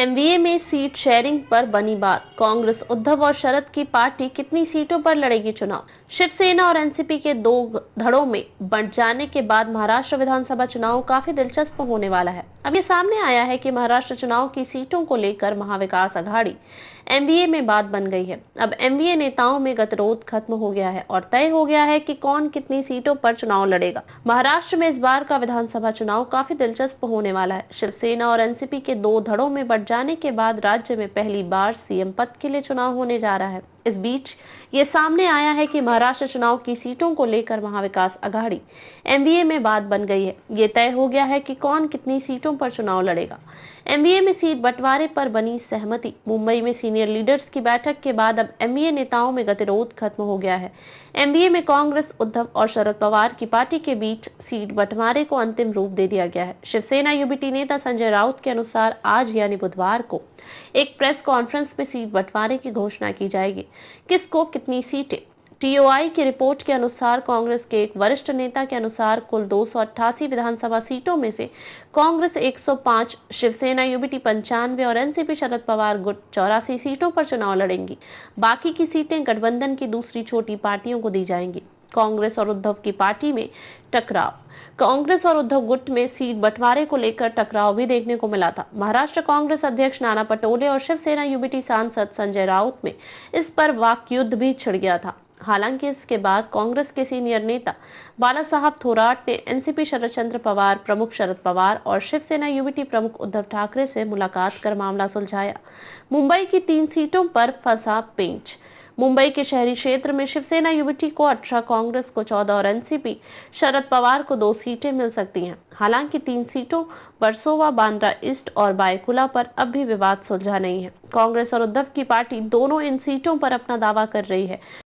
MVA में seat sharing पर बनी बात। कांग्रेस, उद्धव और शरद की पार्टी कितनी सीटों पर लड़ेगी चुनाव। शिवसेना और एनसीपी के दो धड़ों में बंट जाने के बाद महाराष्ट्र विधानसभा चुनाव काफी दिलचस्प होने वाला है। अब ये सामने आया है कि महाराष्ट्र चुनाव की सीटों को लेकर महाविकास अघाड़ी एमवीए में बात बन गई है। अब एमवीए नेताओं में गतिरोध खत्म हो गया है और तय हो गया है कि कौन कितनी सीटों पर चुनाव लड़ेगा। महाराष्ट्र में इस बार का विधानसभा चुनाव काफी दिलचस्प होने वाला है। शिवसेना और एनसीपी के दो धड़ों में बंट जाने के बाद राज्य में पहली बार सीएम पद के लिए चुनाव होने जा रहा है। इस बीच ये सामने आया है कि महाराष्ट्र चुनाव की सीटों को लेकर महाविकास अघाड़ी एमवीए में बात बन गई है। ये तय हो गया है कि कौन कितनी सीटों पर चुनाव लड़ेगा। एमवीए में सीट बंटवारे पर बनी सहमति। मुंबई में सीनियर लीडर्स की बैठक के बाद अब एमवीए नेताओं में गतिरोध खत्म हो गया है। एमवीए में कांग्रेस, उद्धव और शरद पवार की पार्टी के बीच सीट बंटवारे को अंतिम रूप दे दिया गया है। शिवसेना यूबीटी नेता संजय राउत के अनुसार आज यानी बुधवार को एक प्रेस कॉन्फ्रेंस में सीट बंटवारे की घोषणा की जाएगी। किसको कितनी सीटें। टीओआई की रिपोर्ट के अनुसार कांग्रेस के एक वरिष्ठ नेता के अनुसार कुल 288 विधानसभा सीटों में से कांग्रेस 105, शिवसेना यूबीटी 95 और एनसीपी शरद पवार गुट 84 सीटों पर चुनाव लड़ेंगी। बाकी की सीटें गठबंधन की दूसरी छोटी पार्टियों को दी जाएंगी। कांग्रेस और उद्धव की पार्टी में टकराव। कांग्रेस और उद्धव गुट में सीट बंटवारे को लेकर टकराव भी देखने को मिला था। महाराष्ट्र कांग्रेस अध्यक्ष नाना पटोले और शिवसेना यूबीटी सांसद संजय राउत में इस पर वाकयुद्ध भी छिड़ गया था। हालांकि इसके बाद कांग्रेस के सीनियर नेता बाला साहब थोराट ने एनसीपी शरद चंद्र पवार प्रमुख शरद पवार और शिवसेना यूबीटी प्रमुख उद्धव ठाकरे से मुलाकात कर मामला सुलझाया। मुंबई की 3 सीटों पर फंसा पेंच। मुंबई के शहरी क्षेत्र में शिवसेना यूबीटी को 18, कांग्रेस को 14 और एनसीपी शरद पवार को 2 सीटें मिल सकती हैं। हालांकि 3 सीटों वर्सोवा, बांद्रा ईस्ट और बायकुला पर अब भी विवाद सुलझा नहीं है। कांग्रेस और उद्धव की पार्टी दोनों इन सीटों पर अपना दावा कर रही है।